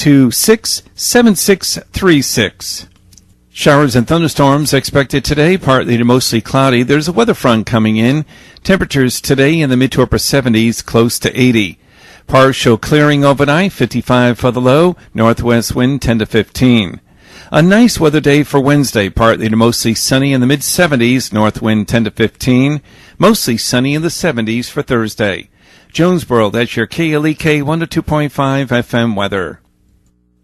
822-676-7636. Showers and thunderstorms expected today, partly to mostly cloudy. There's a weather front coming in. Temperatures today in the mid to upper 70s, close to 80. Partial clearing overnight, 55 for the low. Northwest wind 10 to 15. A nice weather day for Wednesday, partly to mostly sunny in the mid 70s. North wind 10 to 15. Mostly sunny in the 70s for Thursday. Jonesboro, that's your KLEK 102.5 FM weather.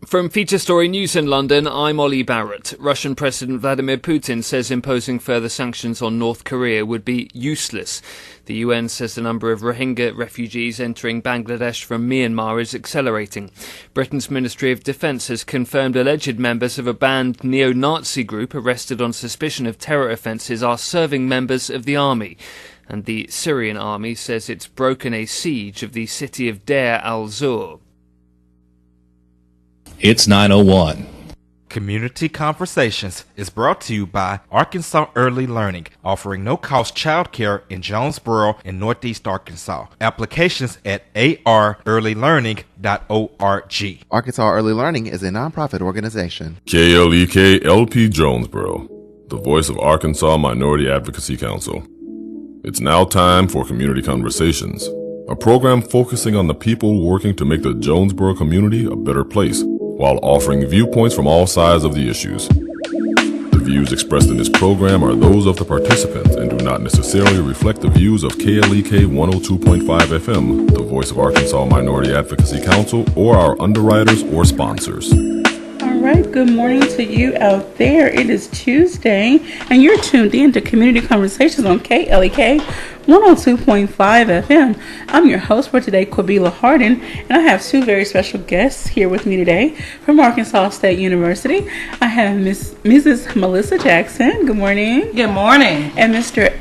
From Feature Story News in London, I'm Ollie Barrett. Russian President Vladimir Putin says imposing further sanctions on North Korea would be useless. The UN says the number of Rohingya refugees entering Bangladesh from Myanmar is accelerating. Britain's Ministry of Defence has confirmed alleged members of a banned neo-Nazi group arrested on suspicion of terror offences are serving members of the army. And the Syrian army says it's broken a siege of the city of Deir al-Zur. It's 9:01. Community Conversations is brought to you by Arkansas Early Learning, offering no-cost childcare in Jonesboro and Northeast Arkansas. Applications at arearlylearning.org. Arkansas Early Learning is a nonprofit organization. KLEK LP Jonesboro, the voice of Arkansas Minority Advocacy Council. It's now time for Community Conversations, a program focusing on the people working to make the Jonesboro community a better place, while offering viewpoints from all sides of the issues. The views expressed in this program are those of the participants and do not necessarily reflect the views of KLEK 102.5 FM, the voice of Arkansas Minority Advocacy Council, or our underwriters or sponsors. All right, good morning to you out there. It is Tuesday, and you're tuned in to Community Conversations on KLEK 102.5 FM. I'm your host for today, Quabila Hardin, and I have two very special guests here with me today from Arkansas State University. I have Mrs. Melissa Jackson. Good morning. Good morning. And Mr.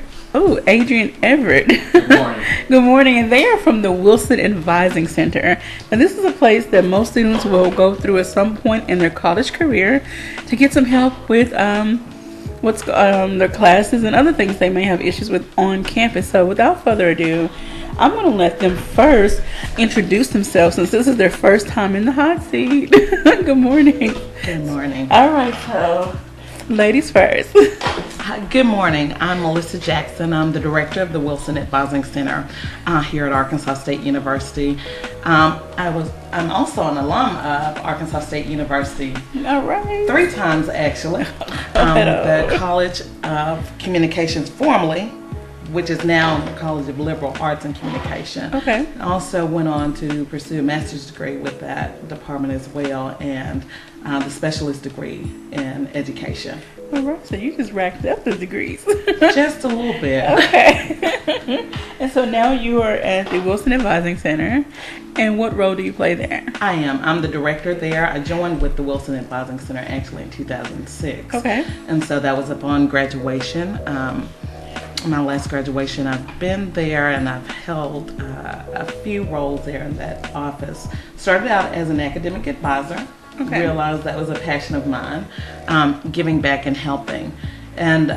Adrian Everett. Good morning. Good morning. And they are from the Wilson Advising Center. And this is a place that most students will go through at some point in their college career to get some help with their classes and other things they may have issues with on campus. So without further ado, I'm going to let them first introduce themselves since this is their first time in the hot seat. Good morning. Good morning. All right, so ladies first. Good morning. I'm Melissa Jackson. I'm the director of the Wilson Advising Center here at Arkansas State University. I'm also an alum of Arkansas State University. All right. 3 times actually. The College of Communications formerly, which is now the College of Liberal Arts and Communication. Okay. I also went on to pursue a master's degree with that department as well, and the specialist degree in education. All right, so you just racked up the degrees. Just a little bit. Okay. And so now you are at the Wilson Advising Center. And what role do you play there? I am. I'm the director there. I joined with the Wilson Advising Center actually in 2006. Okay. And so that was upon graduation. My last graduation, I've been there and I've held a few roles there in that office. Started out as an academic advisor. Okay. Realized that was a passion of mine, giving back and helping. And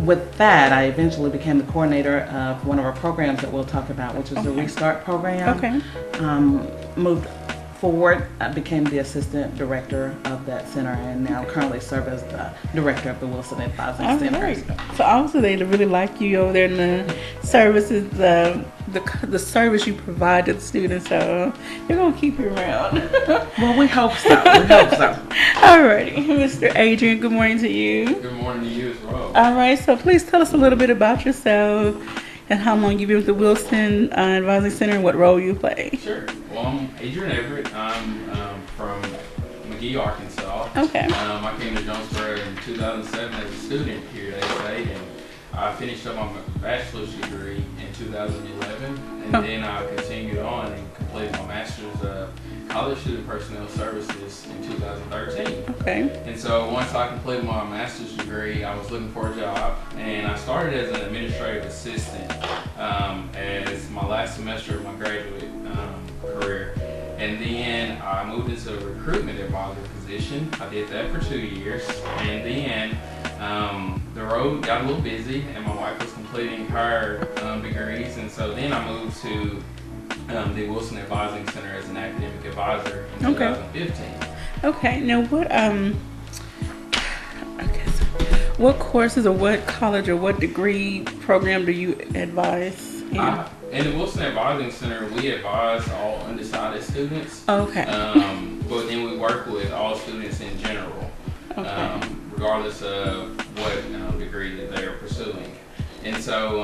with that, I eventually became the coordinator of one of our programs that we'll talk about, which is the Restart program. Okay. Moved forward, I became the assistant director of that center and now currently serve as the director of the Wilson Advising Center. Right. So obviously they really like you over there in the services, the service you provide to the students, so they're going to keep you around. Well, we hope so. Alrighty. Mr. Adrian, good morning to you. Good morning to you as well. Alright, so please tell us a little bit about yourself and how long you've been with the Wilson Advising Center and what role you play. Sure. Well, I'm Adrian Everett. I'm from McGee, Arkansas. Okay. I came to Jonesboro in 2007 as a student here at ASA, and I finished up my bachelor's degree in 2011, and then I continued on and completed my master's of college student personnel services in 2013. Okay. And so once I completed my master's degree, I was looking for a job, and I started as an administrative assistant as my last semester of my graduate career. And then I moved into a recruitment advisor position. I did that for 2 years, and then the road got a little busy, and my wife was completing her degrees, and so then I moved to the Wilson Advising Center as an academic advisor in Okay. 2015. Okay. Now, what courses or what college or what degree program do you advise in? In the Wilson Advising Center, we advise all undecided students. Okay. But then we work with all students in general, Okay. regardless of what degree that they are pursuing. And so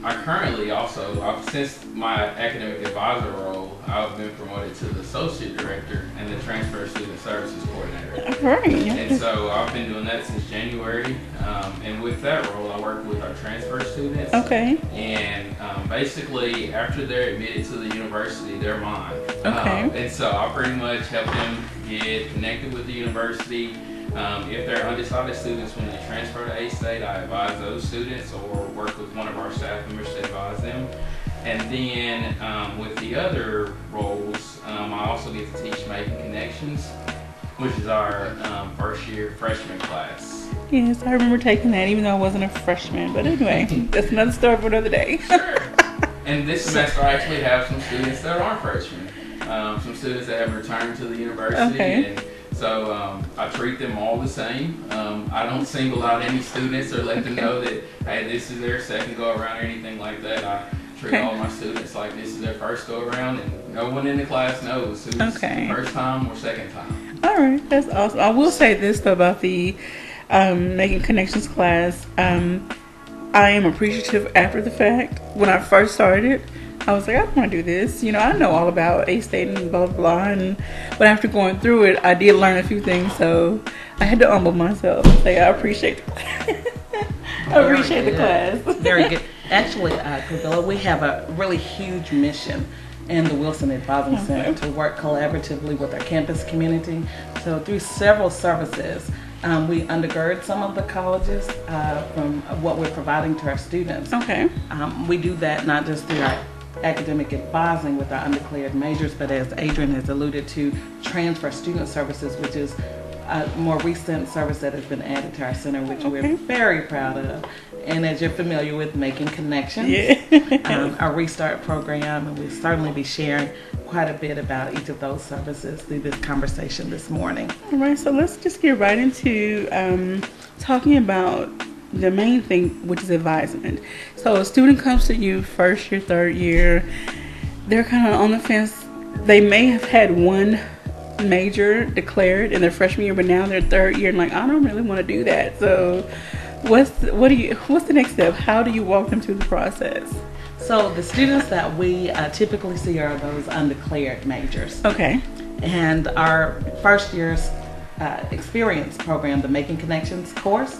I currently also, since my academic advisor role, I've been promoted to the associate director and the transfer student services coordinator. All right. And so I've been doing that since January. And with that role, I work with our transfer students. Okay. And basically, after they're admitted to the university, they're mine. Okay. And so I pretty much help them get connected with the university. If they're undecided students when they transfer to A-State, I advise those students or work with one of our staff members to advise them. And then with the other roles, I also get to teach Making Connections, which is our first year freshman class. Yes, I remember taking that, even though I wasn't a freshman. But anyway, that's another story for another day. Sure. And this semester, I actually have some students that aren't freshmen, some students that have returned to the university. Okay. And so I treat them all the same. I don't single out any students or let them know that, hey, this is their second go around or anything like that. I treat all my students like this is their first go around, and no one in the class knows who's first time or second time. All right, that's awesome. I will say this though about the Making Connections class. I am appreciative after the fact. When I first started, I was like, I want to do this. You know, I know all about A-State and blah, blah, blah. But after going through it, I did learn a few things. So I had to humble myself and say, I appreciate the class. Very good. Actually, Camilla, we have a really huge mission in the Wilson Advising Center to work collaboratively with our campus community. So through several services, we undergird some of the colleges from what we're providing to our students. Okay. We do that not just through our academic advising with our undeclared majors, but as Adrian has alluded to, transfer student services, which is a more recent service that has been added to our center, which we're very proud of. And as you're familiar with, Making Connections, our Restart program, and we'll certainly be sharing quite a bit about each of those services through this conversation this morning. All right, so let's just get right into talking about the main thing, which is advisement. So a student comes to you first year, third year, they're kind of on the fence. They may have had one major declared in their freshman year, but now they're third year and like, I don't really want to do that. So what's the next step? How do you walk them through the process? So the students that we typically see are those undeclared majors. Okay. And our first year's experience program, the Making Connections course,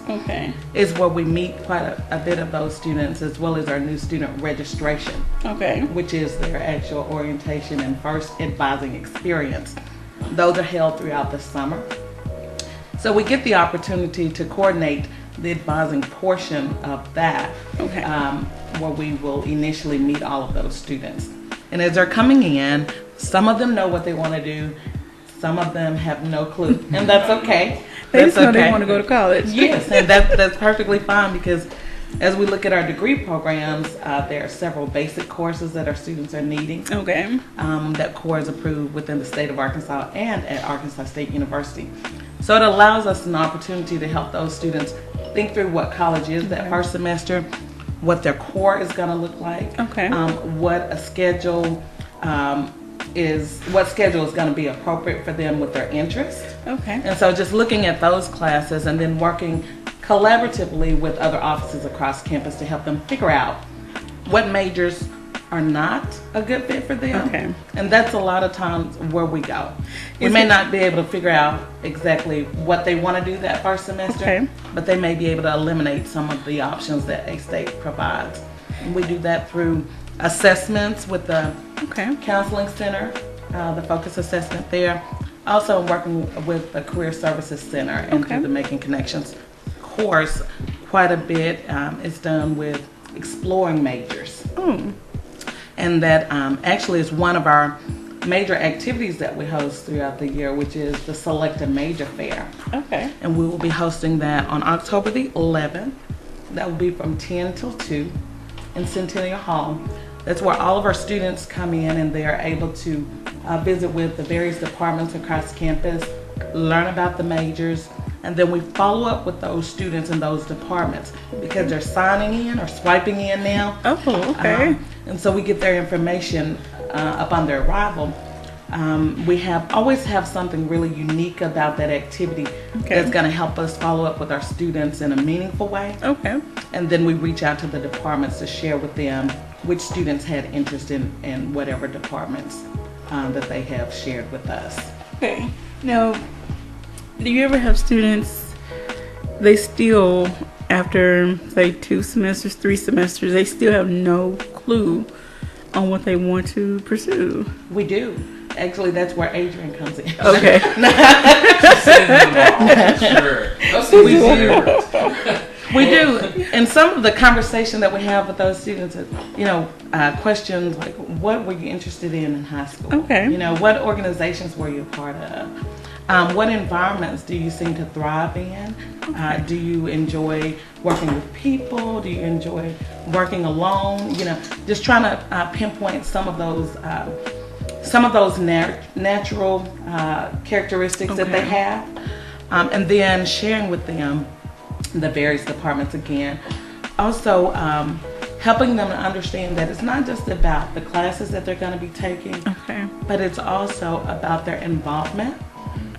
is where we meet quite a bit of those students, as well as our new student registration, which is their actual orientation and first advising experience. Those are held throughout the summer. So we get the opportunity to coordinate the advising portion of that, where we will initially meet all of those students. And as they're coming in, some of them know what they want to do, some of them have no clue, and that's okay. They just know they want to go to college. Yes, and that's perfectly fine, because as we look at our degree programs, there are several basic courses that our students are needing. That core is approved within the state of Arkansas and at Arkansas State University. So it allows us an opportunity to help those students think through what college is that first semester, what their core is going to look like, what a schedule what schedule is going to be appropriate for them with their interests. And so just looking at those classes and then working collaboratively with other offices across campus to help them figure out what majors are not a good fit for them. And that's a lot of times where we go. We may not be able to figure out exactly what they want to do that first semester, but they may be able to eliminate some of the options that A-State provides. And we do that through assessments with the counseling center, the focus assessment there. Also working with the Career Services Center and through the Making Connections course, quite a bit is done with exploring majors. And that actually is one of our major activities that we host throughout the year, which is the Select a Major Fair. And we will be hosting that on October the 11th. That will be from 10 till 2 in Centennial Hall. That's where all of our students come in and they're able to visit with the various departments across campus, learn about the majors, and then we follow up with those students in those departments because they're signing in or swiping in now. Oh, okay. And so we get their information upon their arrival. We always have something really unique about that activity that's going to help us follow up with our students in a meaningful way. Okay. And then we reach out to the departments to share with them which students had interest in whatever departments that they have shared with us. Okay. Now, do you ever have students, they still, after, say, 2 semesters, 3 semesters, they still have no clue on what they want to pursue? We do. Actually, that's where Adrian comes in. Okay. Sure. We do. And some of the conversation that we have with those students is, questions like, what were you interested in high school? Okay. What organizations were you a part of? What environments do you seem to thrive in? Do you enjoy working with people? Do you enjoy working alone? Just trying to pinpoint some of those natural characteristics that they have, and then sharing with them the various departments again. Also, helping them to understand that it's not just about the classes that they're going to be taking, but it's also about their involvement.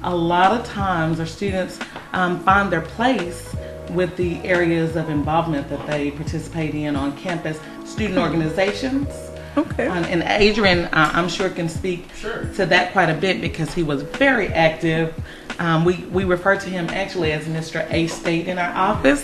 A lot of times our students find their place with the areas of involvement that they participate in on campus, student organizations. Okay. And Adrian, I'm sure, can speak to that quite a bit because he was very active. We refer to him actually as Mr. A State in our office.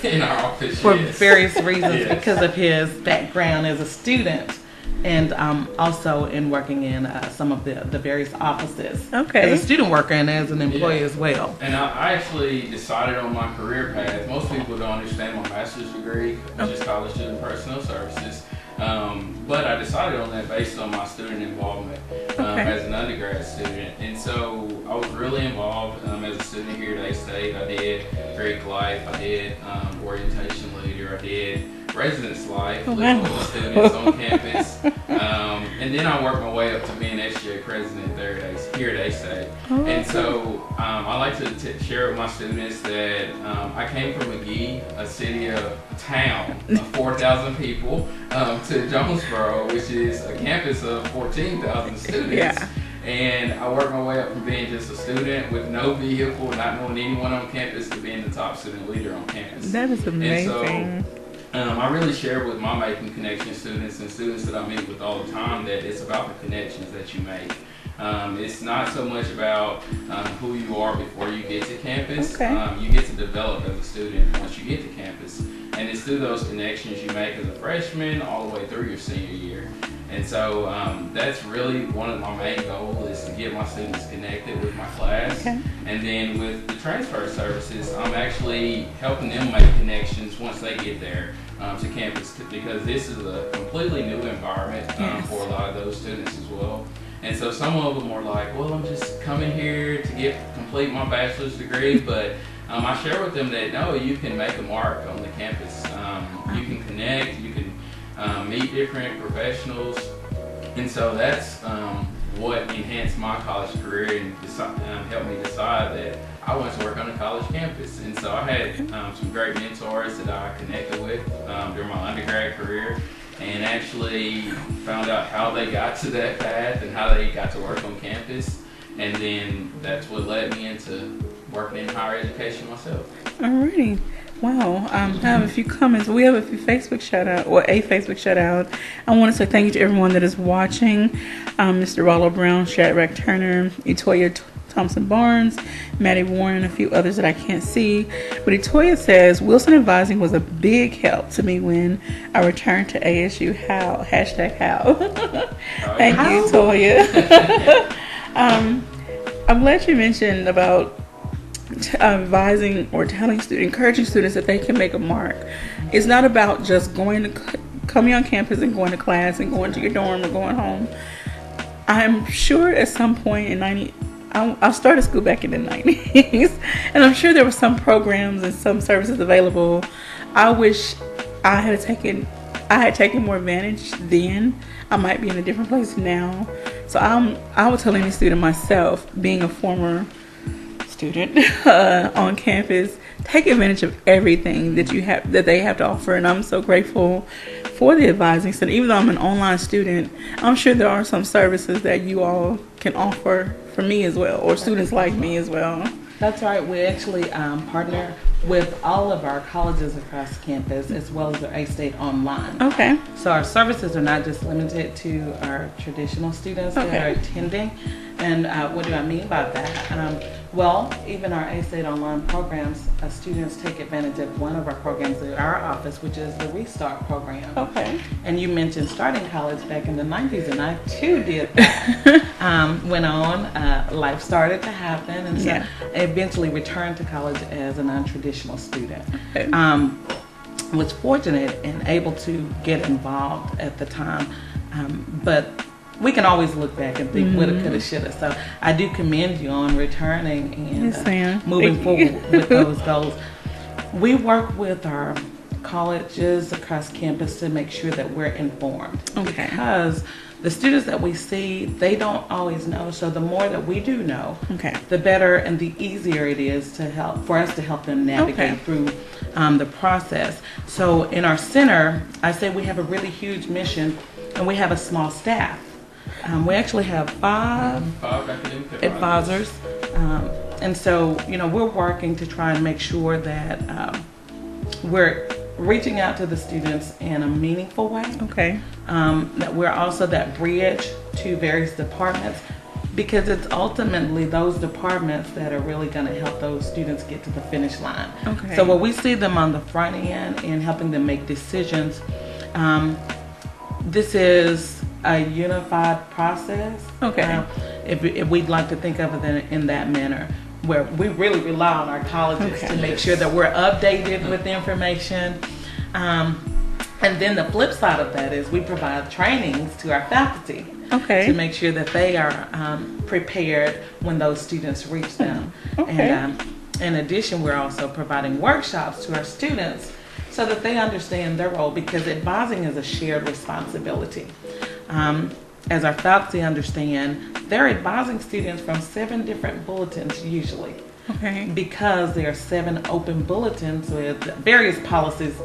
For various reasons because of his background as a student and also in working in some of the various offices. Okay. As a student worker and as an employee as well. And I actually decided on my career path. Most people don't understand my master's degree, which is College Student Personnel Services. But I decided on that based on my student involvement as an undergrad student. And so I was really involved as a student here at A-State. I did Greek life, I did orientation leader, I did residence life, living with the students on campus. And then I worked my way up to being SGA president here at A-State. And so I like to share with my students that I came from McGee, a town of 4,000 people, to Jonesboro, which is a campus of 14,000 students. Yeah. And I worked my way up from being just a student with no vehicle, not knowing anyone on campus, to being the top student leader on campus. That is amazing. And so, I really share with my Making Connections students and students that I meet with all the time that it's about the connections that you make. It's not so much about who you are before you get to campus. You get to develop as a student once you get to campus. And it's through those connections you make as a freshman all the way through your senior year. And so that's really one of my main goals, is to get my students connected with my class. And then with the transfer services, I'm actually helping them make connections once they get there to campus, because this is a completely new environment for a lot of those students as well. And so some of them are like, well, I'm just coming here to complete my bachelor's degree, but I share with them that no, you can make a mark on the campus. You can connect, you can meet different professionals, and so that's what enhanced my college career and helped me decide that I wanted to work on a college campus. And so I had some great mentors that I connected with during my undergrad career, and actually found out how they got to that path and how they got to work on campus. And then that's what led me into working in higher education myself. Alrighty. Wow. I have a few comments. We have a few Facebook shout out, or a Facebook shout out. I want to say thank you to everyone that is watching. Mr. Rollo Brown, Shadrack Turner, Etoya Thompson Barnes, Maddie Warren, and a few others that I can't see. But Etoya says, Wilson Advising was a big help to me when I returned to ASU. How? Hashtag how. Thank you, Etoya. I'm glad you mentioned about advising or encouraging students that they can make a mark. It's not about just coming on campus and going to class and going to your dorm or going home. I'm sure at some point in I started school back in the 90s, and I'm sure there were some programs and some services available. I wish I had taken I had taken more advantage then, I might be in a different place now. So I would tell any student myself, being a former student on campus, take advantage of everything that they have to offer. And I'm so grateful for the Advising Center. Even though I'm an online student, I'm sure there are some services that you all can offer for me as well, or students like me as well. That's right. We actually partner with all of our colleges across campus, as well as our A-State Online. Okay. So our services are not just limited to our traditional students that are attending. And what do I mean by that? Well, even our A-State Online programs, students take advantage of one of our programs at our office, which is the Restart program. Okay. And you mentioned starting college back in the 90s, and I too did that. Went on, life started to happen, and so I eventually returned to college as a non-traditional student. Okay. Was fortunate and able to get involved at the time, but we can always look back and think woulda, coulda, shoulda. So I do commend you on returning and moving forward with those goals. We work with our colleges across campus to make sure that we're informed. Okay. Because the students that we see, they don't always know. So the more that we do know, the better and the easier it is for us to help them navigate through the process. So in our center, I say we have a really huge mission, and we have a small staff. We actually have five academic advisors, and so we're working to try and make sure that we're reaching out to the students in a meaningful way. Okay. That we're also that bridge to various departments, because it's ultimately those departments that are really going to help those students get to the finish line. Okay. So when we see them on the front end and helping them make decisions, this is a unified process. Okay. If we'd like to think of it in that manner, where we really rely on our colleges to make sure that we're updated with information. And then the flip side of that is we provide trainings to our faculty to make sure that they are prepared when those students reach them. And in addition, we're also providing workshops to our students so that they understand their role, because advising is a shared responsibility. As our faculty understand, they're advising students from 7 different bulletins usually. Okay. Because there are 7 open bulletins with various policies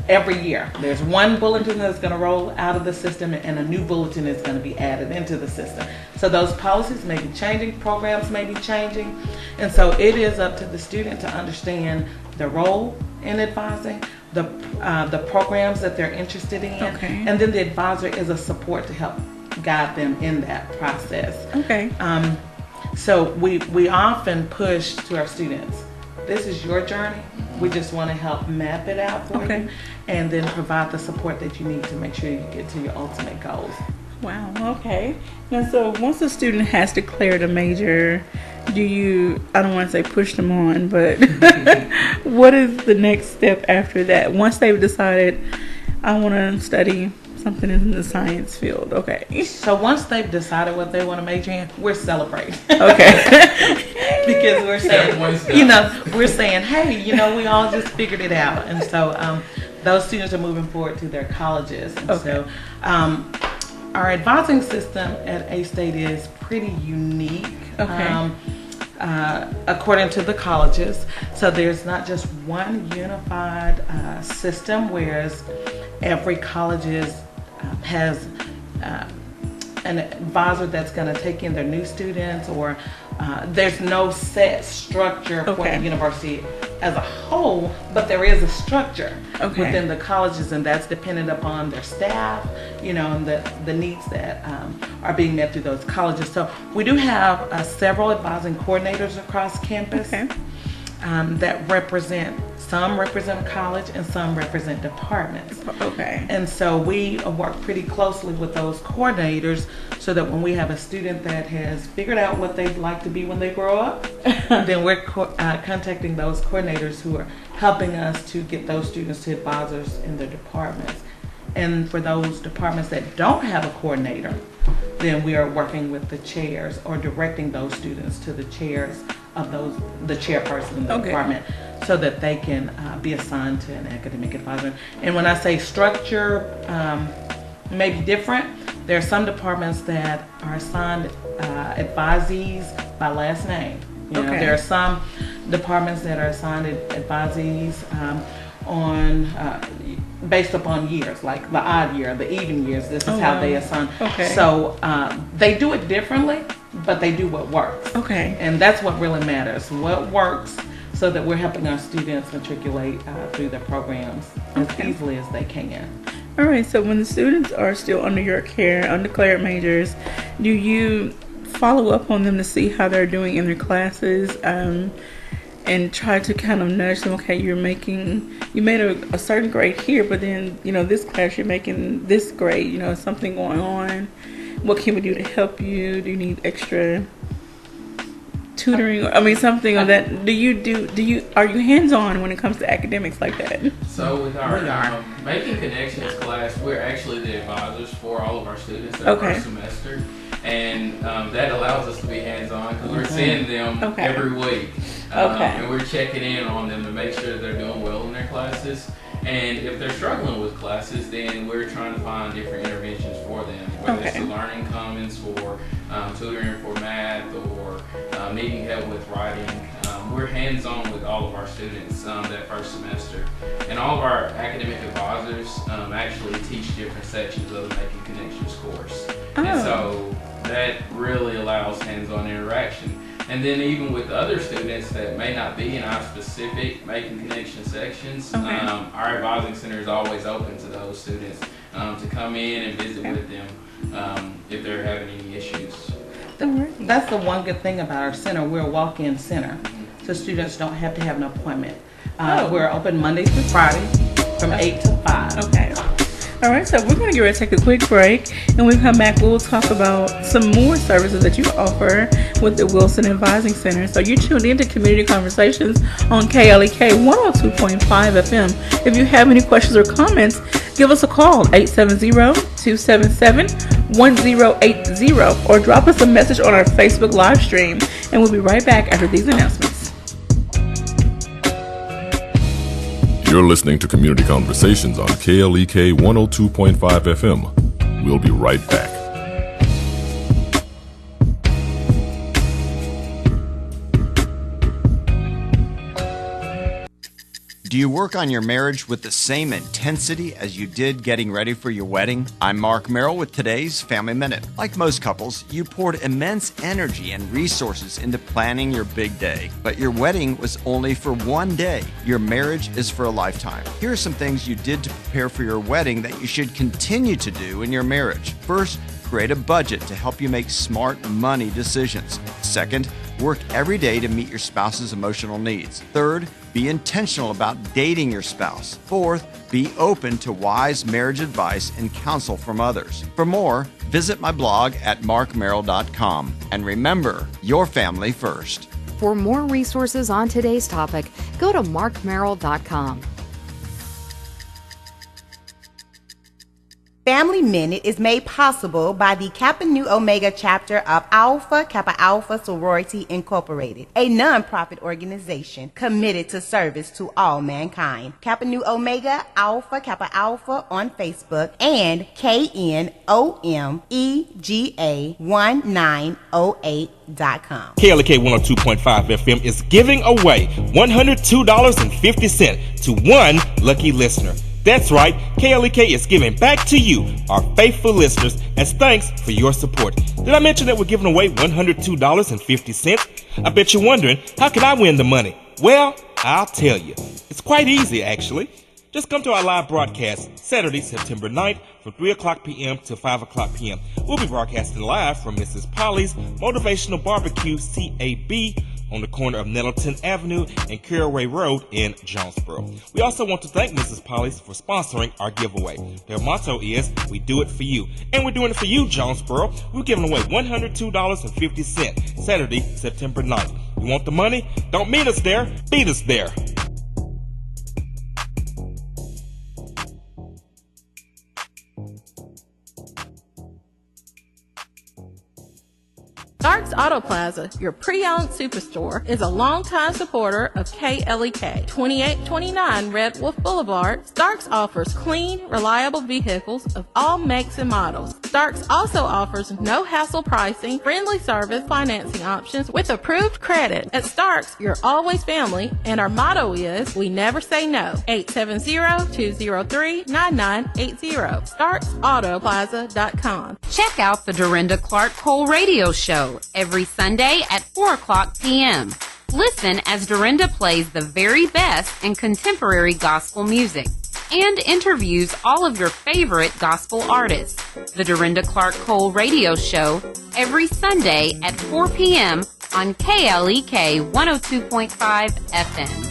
every year. There's one bulletin that's going to roll out of the system, and a new bulletin is going to be added into the system. So those policies may be changing, programs may be changing, and so it is up to the student to understand the role in advising, the programs that they're interested in, and then the advisor is a support to help guide them in that process. Okay. So we often push to our students, this is your journey. We just want to help map it out for you, and then provide the support that you need to make sure you get to your ultimate goals. Wow, okay. Now, so once a student has declared a major, do you, I don't want to say push them on, but what is the next step after that? Once they've decided, I want to study something in the science field, So once they've decided what they want to major in, we're celebrating. Because we're saying, we're saying, hey, we all just figured it out. And so those students are moving forward to their colleges. And so our advising system at A-State is pretty unique. According to the colleges. So there's not just one unified system, whereas every college has an advisor that's going to take in their new students, or there's no set structure for the university as a whole, but there is a structure within the colleges, and that's dependent upon their staff, and the needs that are being met through those colleges. So we do have several advising coordinators across campus that represent. Some represent college and some represent departments. And so we work pretty closely with those coordinators so that when we have a student that has figured out what they'd like to be when they grow up, then we're contacting those coordinators who are helping us to get those students to advisors in their departments. And for those departments that don't have a coordinator, then we are working with the chairs or directing those students to the chairs the chairperson of the department, so that they can be assigned to an academic advisor. And when I say structure may be different, there are some departments that are assigned advisees by last name. You know, there are some departments that are assigned advisees on based upon years, like the odd year, the even years. This is how they assign. So they do it differently, but they do what works. And that's what really matters. What works, so that we're helping our students matriculate through their programs as easily as they can. All right, so when the students are still under your care, undeclared majors, do you follow up on them to see how they're doing in their classes, and try to kind of nudge them? Okay, you made a certain grade here, but then, you know, this class you're making this grade, you know, something going on. What can we do to help you? Do you need extra tutoring? I mean, something of that. Are you hands-on when it comes to academics like that? So with our Making Connections class, we're actually the advisors for all of our students their first semester. And that allows us to be hands-on because we're seeing them every week. And we're checking in on them to make sure they're doing well in their classes. And if they're struggling with classes, then we're trying to find different interventions for them, whether it's the Learning Commons for tutoring for math or needing help with writing. We're hands-on with all of our students that first semester. And all of our academic advisors actually teach different sections of the Making Connections course. And so that really allows hands-on interaction. And then even with other students that may not be in our specific Making Connection sections, our advising center is always open to those students to come in and visit with them if they're having any issues. That's the one good thing about our center. We're a walk-in center, so students don't have to have an appointment. We're open Monday through Friday from 8 to 5. All right, so we're going to get ready to take a quick break, and when we come back, we'll talk about some more services that you offer with the Wilson Advising Center. So you're tuned into Community Conversations on KLEK 102.5 FM. If you have any questions or comments, give us a call, 870-277-1080, or drop us a message on our Facebook live stream, and we'll be right back after these announcements. You're listening to Community Conversations on KLEK 102.5 FM. We'll be right back. Do you work on your marriage with the same intensity as you did getting ready for your wedding? I'm Mark Merrill with today's Family Minute. Like most couples, you poured immense energy and resources into planning your big day. But your wedding was only for one day. Your marriage is for a lifetime. Here are some things you did to prepare for your wedding that you should continue to do in your marriage. First, create a budget to help you make smart money decisions. Second, work every day to meet your spouse's emotional needs. Third, be intentional about dating your spouse. Fourth, be open to wise marriage advice and counsel from others. For more, visit my blog at markmerrill.com. And remember, your family first. For more resources on today's topic, go to markmerrill.com. Family Minute is made possible by the Kappa Nu Omega chapter of Alpha Kappa Alpha Sorority Incorporated, a non-profit organization committed to service to all mankind. Kappa Nu Omega Alpha Kappa Alpha on Facebook and KNOMEGA1908.com. KLK 102.5 FM is giving away $102.50 to one lucky listener. That's right, KLEK is giving back to you, our faithful listeners, as thanks for your support. Did I mention that we're giving away $102.50? I bet you're wondering, how can I win the money? Well, I'll tell you. It's quite easy, actually. Just come to our live broadcast Saturday, September 9th from 3 o'clock p.m. to 5 o'clock p.m. We'll be broadcasting live from Mrs. Polly's Motivational Barbecue CAB on the corner of Nettleton Avenue and Caraway Road in Jonesboro. We also want to thank Mrs. Polly's for sponsoring our giveaway. Their motto is, we do it for you. And we're doing it for you, Jonesboro. We're giving away $102.50 Saturday, September 9th. You want the money? Don't meet us there. Beat us there. Starts Auto Plaza, your pre-owned superstore, is a longtime supporter of KLEK. 2829 Red Wolf Boulevard, Starks offers clean, reliable vehicles of all makes and models. Starks also offers no-hassle pricing, friendly service, financing options with approved credit. At Starks, you're always family, and our motto is, we never say no. 870-203-9980. StarksAutoPlaza.com. Check out the Dorinda Clark Cole Radio Show every Sunday at 4 o'clock p.m. Listen as Dorinda plays the very best in contemporary gospel music and interviews all of your favorite gospel artists. The Dorinda Clark Cole Radio Show every Sunday at 4 p.m. on KLEK 102.5 FM.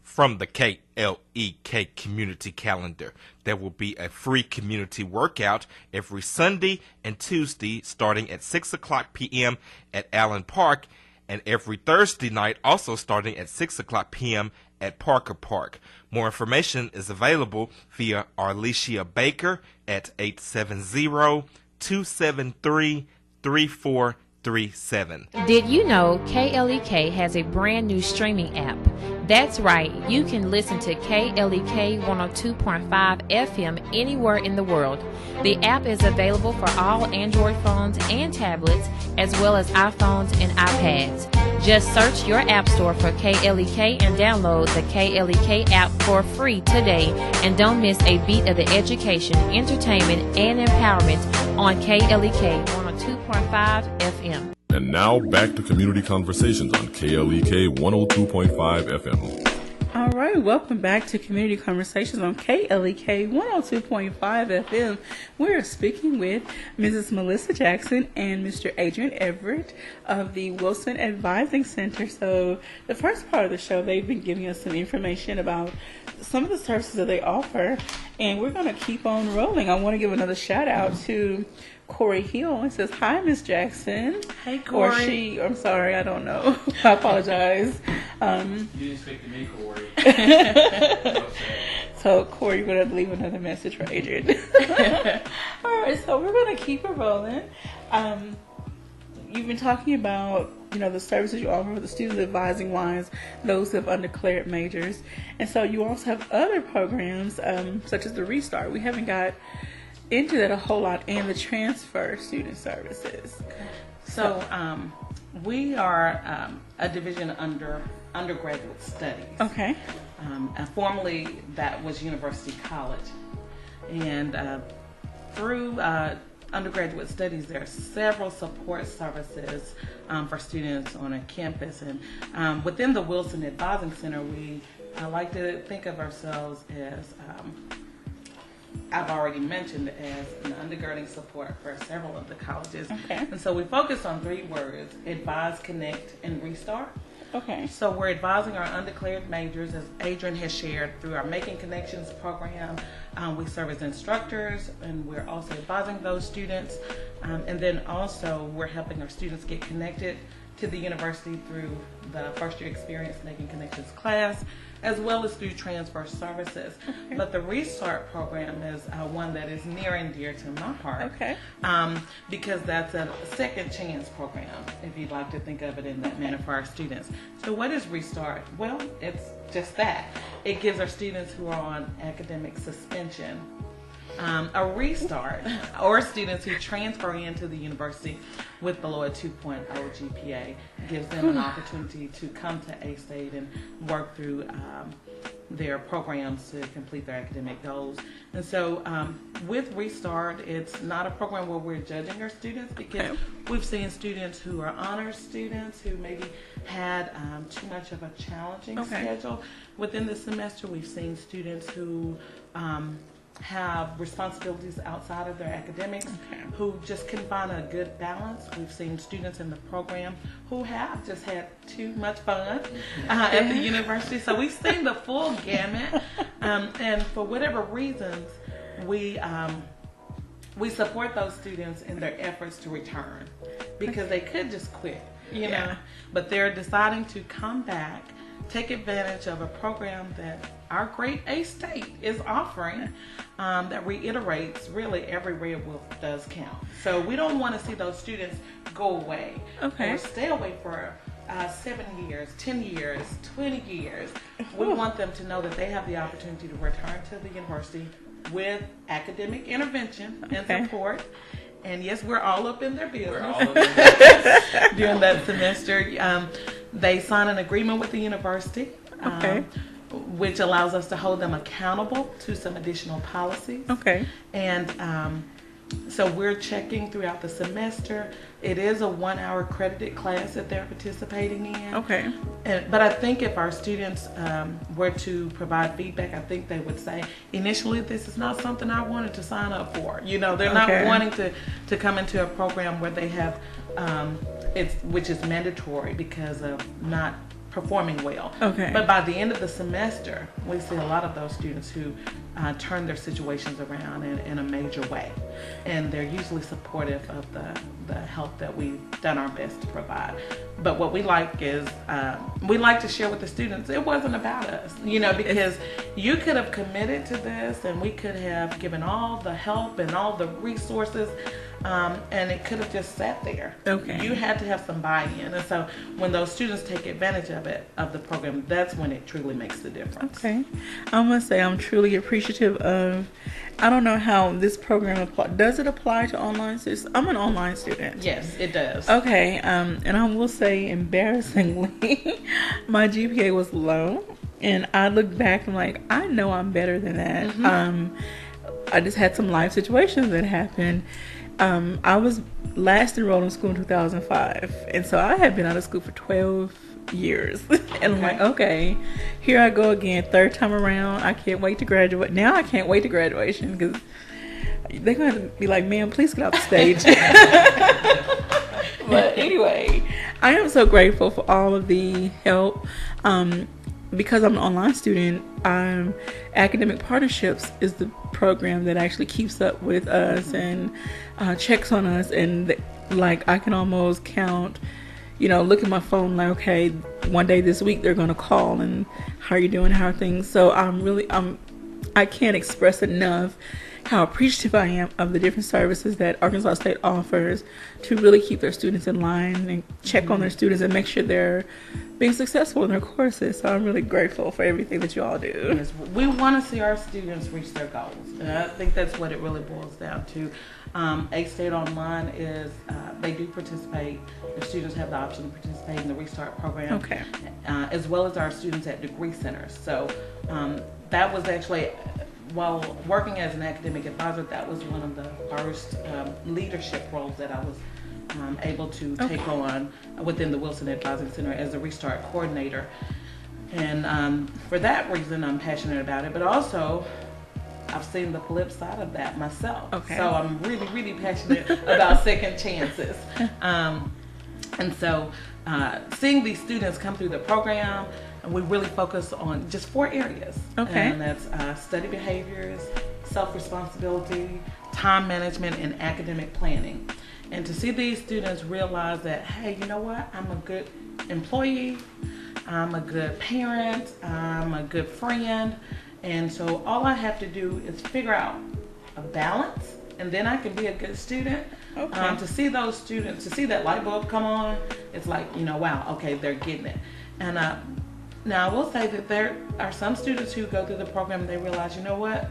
From the KLEK community calendar, there will be a free community workout every Sunday and Tuesday starting at 6 o'clock p.m. at Allen Park, and every Thursday night also starting at 6 o'clock p.m. at Parker Park. More information is available via Arlesia Baker at 870-273-3437. Did you know KLEK has a brand new streaming app? That's right, you can listen to KLEK 102.5 FM anywhere in the world. The app is available for all Android phones and tablets, as well as iPhones and iPads. Just search your app store for KLEK and download the KLEK app for free today. And don't miss a beat of the education, entertainment, and empowerment on KLEK 102.5 FM. And now back to Community Conversations on KLEK 102.5 FM. All right, welcome back to Community Conversations on KLEK 102.5 FM. We're speaking with Mrs. Melissa Jackson and Mr. Adrian Everett of the Wilson Advising Center. So the first part of the show, they've been giving us some information about some of the services that they offer, and we're going to keep on rolling. I want to give another shout out to Corey Hill. It says, hi, Miss Jackson. Hey, Corey. Or she, I'm sorry, I don't know. I apologize. You didn't speak to me, Corey. So, Corey, you're going to leave another message for Adrian. All right, so we're going to keep it rolling. You've been talking about, the services you offer for the students advising wise, those who have undeclared majors. And so you also have other programs, such as the Restart. We haven't got into that a whole lot, and the transfer student services. So we are a division under undergraduate studies. Okay. And formerly that was University College. And through undergraduate studies, there are several support services for students on a campus. And within the Wilson Advising Center, we like to think of ourselves as I've already mentioned as an undergirding support for several of the colleges. Okay. And so we focus on 3 words: advise, connect, and restart. Okay. So we're advising our undeclared majors, as Adrian has shared, through our Making Connections program. We serve as instructors, and we're also advising those students. And then also we're helping our students get connected to the university through the first year experience Making Connections class, as well as through transfer services. Okay. But the Restart program is one that is near and dear to my heart. Okay. Because that's a second chance program, if you'd like to think of it in that manner for our students. So what is Restart? Well, it's just that. It gives our students who are on academic suspension a restart, or students who transfer into the university with below a 2.0 GPA, gives them an opportunity to come to A-State and work through their programs to complete their academic goals. And so with Restart, it's not a program where we're judging our students, because we've seen students who are honors students who maybe had too much of a challenging schedule within the semester. We've seen students who have responsibilities outside of their academics, who just can find a good balance. We've seen students in the program who have just had too much fun at the university. So we've seen the full gamut, and for whatever reasons, we support those students in their efforts to return, because they could just quit, you know, but they're deciding to come back, take advantage of a program that our great A State is offering that reiterates really every Red Wolf does count. So we don't want to see those students go away or stay away for 7 years, 10 years, 20 years. We want them to know that they have the opportunity to return to the university with academic intervention and support. And yes, we're all up in their business during that semester. They sign an agreement with the university, which allows us to hold them accountable to some additional policies. And so we're checking throughout the semester. It is a 1-hour accredited class that they're participating in. But I think if our students were to provide feedback, I think they would say, initially, this is not something I wanted to sign up for. You know, they're not wanting to come into a program where they have, which is mandatory because of not performing well. But by the end of the semester, we see a lot of those students who turn their situations around in a major way. And they're usually supportive of the help that we've done our best to provide. But what we like is, we like to share with the students, it wasn't about us, you know, because you could have committed to this and we could have given all the help and all the resources, and it could have just sat there. You had to have some buy-in. And so when those students take advantage of the program, that's when it truly makes the difference. I must say I'm truly appreciative of, I don't know how this program applies. Does it apply to online students? I'm an online student. Yes, it does. And I will say, embarrassingly, my GPA was low. And I look back and like, I know I'm better than that. I just had some life situations that happened. I was last enrolled in school in 2005. And so I had been out of school for 12 years. And I'm like, okay, here I go again, third time around. I can't wait to graduate. Now I can't wait to graduation because they're going to be like, ma'am, please get off the stage. But anyway, I am so grateful for all of the help. Because I'm an online student, Academic Partnerships is the program that actually keeps up with us and checks on us. And like, I can almost count, you know, look at my phone like, okay, one day this week they're going to call and how are you doing? How are things? So I can't express enough how appreciative I am of the different services that Arkansas State offers to really keep their students in line and check on their students and make sure they're being successful in their courses. So I'm really grateful for everything that you all do. Yes, we want to see our students reach their goals. And I think that's what it really boils down to. A State Online is, they do participate. The students have the option to participate in the Restart program. As well as our students at degree centers. So that was actually, while working as an academic advisor, that was one of the first leadership roles that I was able to take on within the Wilson Advising Center as a Restart coordinator. And for that reason, I'm passionate about it, but also I've seen the flip side of that myself. So I'm really, really passionate about second chances. And so seeing these students come through the program, and we really focus on just 4 areas. And that's study behaviors, self-responsibility, time management, and academic planning. And to see these students realize that, hey, you know what? I'm a good employee, I'm a good parent, I'm a good friend. And so all I have to do is figure out a balance, and then I can be a good student. To see those students, to see that light bulb come on, it's like, you know, wow, okay, they're getting it. And now I will say that there are some students who go through the program and they realize, you know what,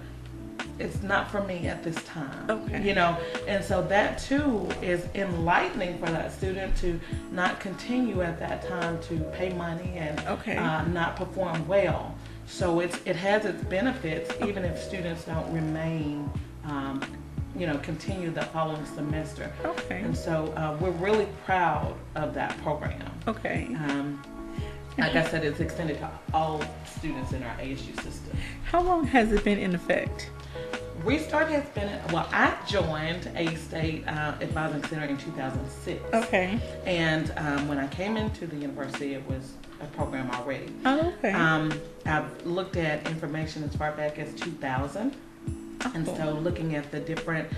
it's not for me at this time. You know, and so that too is enlightening for that student to not continue at that time to pay money and not perform well. So it has its benefits, even if students don't remain, you know, continue the following semester. And so we're really proud of that program. Like I said, it's extended to all students in our ASU system. How long has it been in effect? Restart has been, well, I joined A State Advising Center in 2006. And when I came into the university, it was a program already. I've looked at information as far back as 2000. And so looking at the different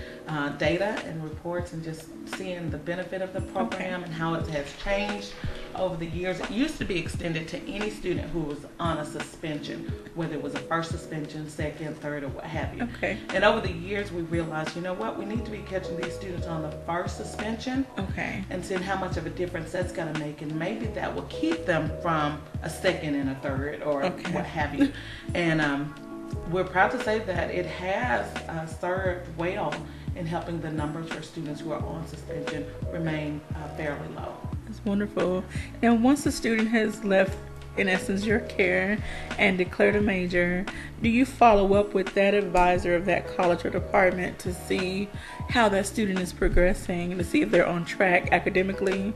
data and reports and just seeing the benefit of the program and how it has changed over the years, it used to be extended to any student who was on a suspension, whether it was a first suspension, second, third, or what have you. Okay. And over the years, we realized, you know what, we need to be catching these students on the first suspension. Okay. And seeing how much of a difference that's going to make, and maybe that will keep them from a second and a third, or what have you. And we're proud to say that it has served well in helping the numbers for students who are on suspension remain fairly low. That's wonderful. Now, once the student has left, in essence, your care and declared a major, do you follow up with that advisor of that college or department to see how that student is progressing, to see if they're on track academically,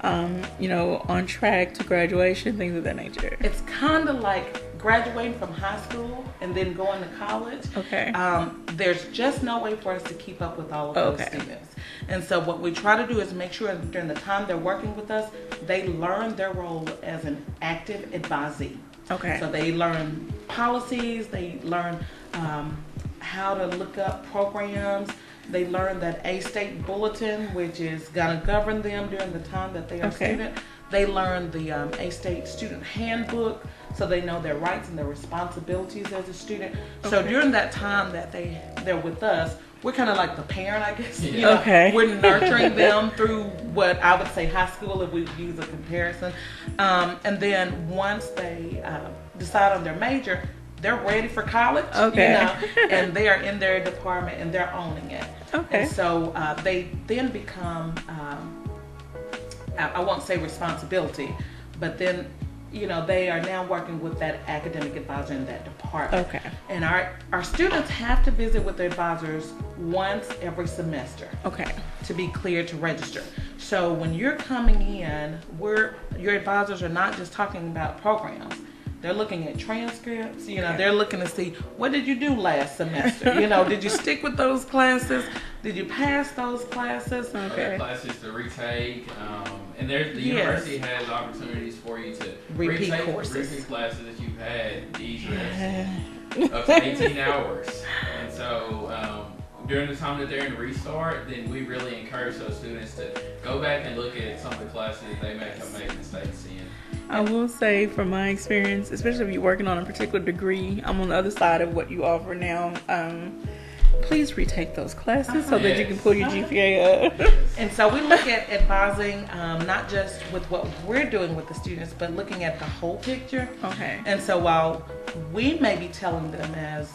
on track to graduation, things of that nature? It's kind of like graduating from high school and then going to college. Okay. There's just no way for us to keep up with all of those students. And so what we try to do is make sure during the time they're working with us, they learn their role as an active advisee. Okay. So they learn policies, they learn how to look up programs, they learn that A-State Bulletin, which is going to govern them during the time that they are student. They learn the A-State Student Handbook, so they know their rights and their responsibilities as a student. So during that time that they're with us, we're kind of like the parent, I guess. You know, we're nurturing them through what I would say high school, if we use a comparison. And then once they decide on their major, they're ready for college, and they are in their department and they're owning it. And so they then become, I won't say responsibility, but then, they are now working with that academic advisor in that department. And our students have to visit with their advisors once every semester. To be cleared to register. So when you're coming in, your advisors are not just talking about programs. They're looking at transcripts, they're looking to see, what did you do last semester? Did you stick with those classes? Did you pass those classes? Classes to retake, and the university has opportunities for you to repeat classes that you've had easily up to 18 hours. And so during the time that they're in restart, then we really encourage those students to go back and look at some of the classes that they may have made mistakes in. I will say from my experience, especially if you're working on a particular degree, I'm on the other side of what you offer now. Please retake those classes so that you can pull your GPA up. And so we look at advising not just with what we're doing with the students, but looking at the whole picture. And so while we may be telling them as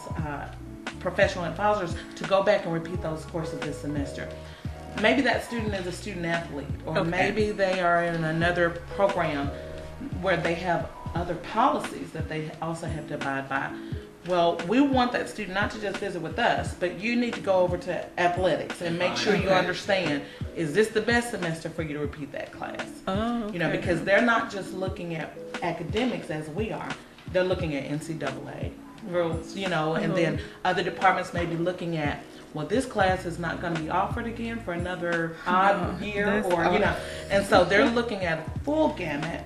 professional advisors to go back and repeat those courses this semester, maybe that student is a student athlete, or maybe they are in another program where they have other policies that they also have to abide by. Well, we want that student not to just visit with us, but you need to go over to athletics and make sure you understand, is this the best semester for you to repeat that class? Because they're not just looking at academics as we are. They're looking at NCAA rules, and then other departments may be looking at, well, this class is not going to be offered again for another odd year, and so they're looking at a full gamut.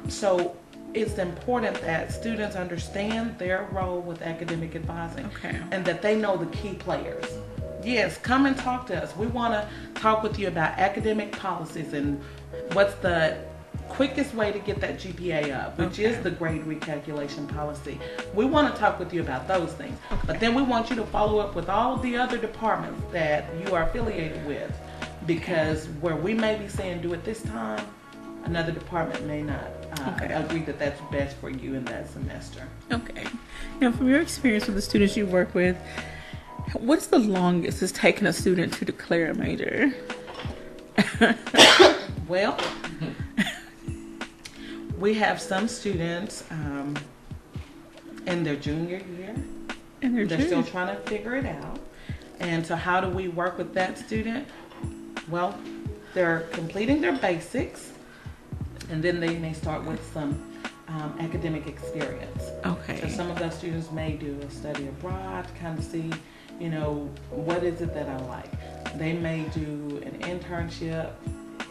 So it's important that students understand their role with academic advising and that they know the key players. Yes, come and talk to us. We want to talk with you about academic policies and what's the quickest way to get that GPA up, which is the grade recalculation policy. We want to talk with you about those things. But then we want you to follow up with all the other departments that you are affiliated with, because where we may be saying do it this time, another department may not agree that that's best for you in that semester. Now, from your experience with the students you work with, what's the longest it's taken a student to declare a major? Well, we have some students in their junior year. They're still trying to figure it out. And so how do we work with that student? Well, they're completing their basics, and then they may start with some academic experience. So some of those students may do a study abroad to kind of see, what is it that I like. They may do an internship,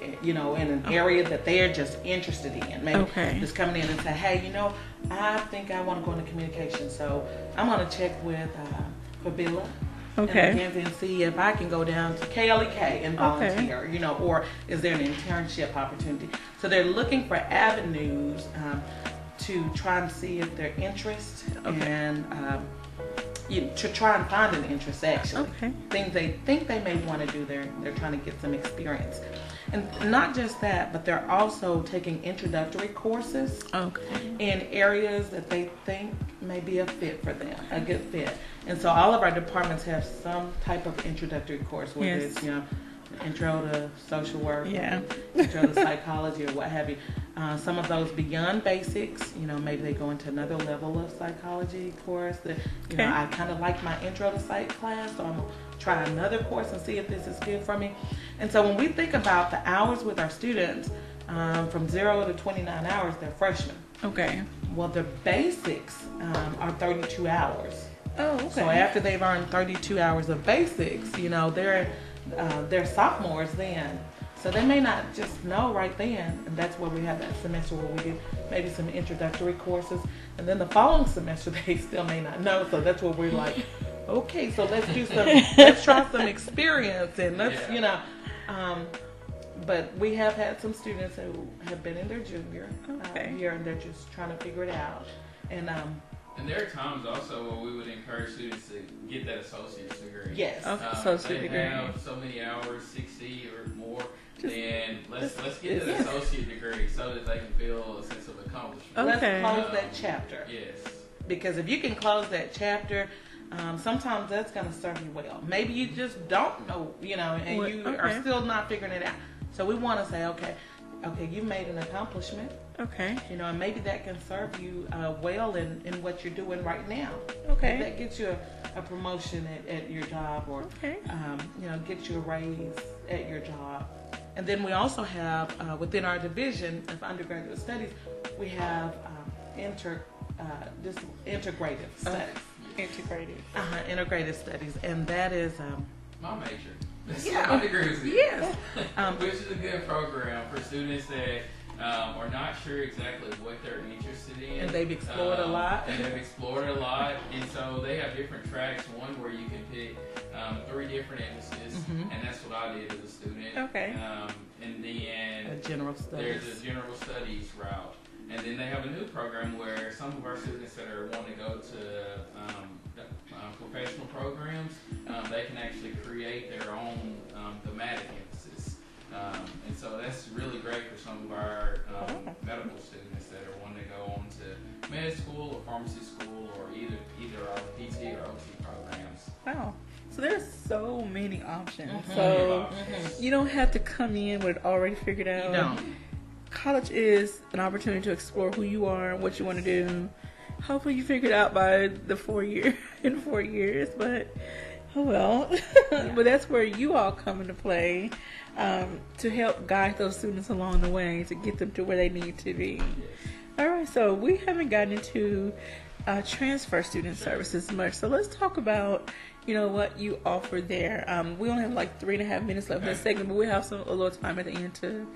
in an area that they're just interested in. Maybe just coming in and say, hey, I think I want to go into communication, so I'm going to check with Fabila Okay. And see if I can go down to KLEK and volunteer, or is there an internship opportunity? So they're looking for avenues to try and see if their interest and to try and find an interest, actually. Okay. Things they think they may want to do, they're trying to get some experience. And not just that, but they're also taking introductory courses in areas that they think may be a fit for them, a good fit. And so all of our departments have some type of introductory course, whether it's, intro to social work, intro to psychology, or what have you. Some of those beyond basics, maybe they go into another level of psychology course. That I kind of like my intro to psych class, so I'm gonna try another course and see if this is good for me. And so when we think about the hours with our students, from 0 to 29 hours, they're freshmen. Okay. Well, the basics are 32 hours. Oh, okay. So after they've earned 32 hours of basics, they're sophomores then. So they may not just know right then, and that's where we have that semester where we do maybe some introductory courses, and then the following semester they still may not know. So that's where we're like, okay, so let's try some experience, and but we have had some students who have been in their junior year, and they're just trying to figure it out, and there are times also where we would encourage students to get that associate's degree. Yes, associate degree. They have so many hours, 60 or more. Then let's get that associate degree so that they can feel a sense of accomplishment. Okay. Let's close that chapter. Yes. Because if you can close that chapter, sometimes that's going to serve you well. Maybe you just don't know, and you are still not figuring it out. So we want to say, okay, you made an accomplishment. Okay. And maybe that can serve you well in what you're doing right now. Okay. That gets you a promotion at your job, or get you a raise at your job. And then we also have within our division of undergraduate studies, we have integrative studies. Integrative studies, and that is my major. Yeah, my degree is yes. Which is a good program for students that are not sure exactly what they're interested in. And they've explored a lot. And so they have different tracks. One where you can pick 3 different emphases, and that's what I did as a student. Okay. And then there's a general studies route. And then they have a new program where some of our students that are wanting to go to professional programs, they can actually create their own thematic emphasis. And so that's really great for some of our medical students that are wanting to go on to med school or pharmacy school, or either our PT or OT programs. Wow. So there's so many options. So you don't have to come in with it already figured out. You don't. College is an opportunity to explore who you are, what you want to do. Hopefully you figure it out by the 4 years, but oh well. But that's where you all come into play, to help guide those students along the way to get them to where they need to be. All right, so we haven't gotten into transfer student services much, so let's talk about what you offer there. We only have like 3.5 minutes left in this segment, but we have a little time at the end to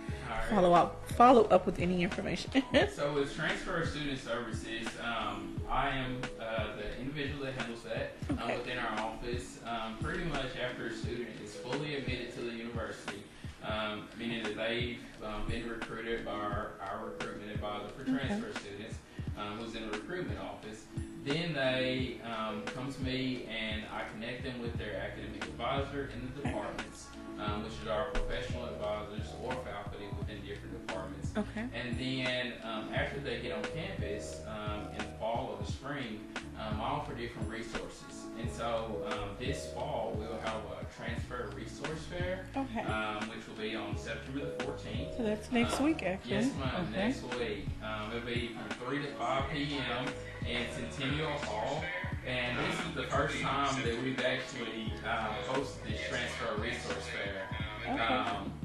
follow up with any information. So with transfer student services, I am the individual that handles that within our office. Pretty much after a student is fully admitted to the university, meaning that they've been recruited by our recruitment advisor for transfer students, who's in the recruitment office. Then they come to me and I connect them with their academic advisor in the departments, which are our professional advisors or faculty within different departments. Okay. And then after they get on campus in the fall or the spring, I offer different resources. And so this fall we will have a transfer resource fair, which will be on September the 14th. So that's next week, actually. Yes, ma'am. Next week. It'll be from 3 to 5 p.m. in Centennial Hall. And this is the first time that we've actually hosted this transfer resource fair.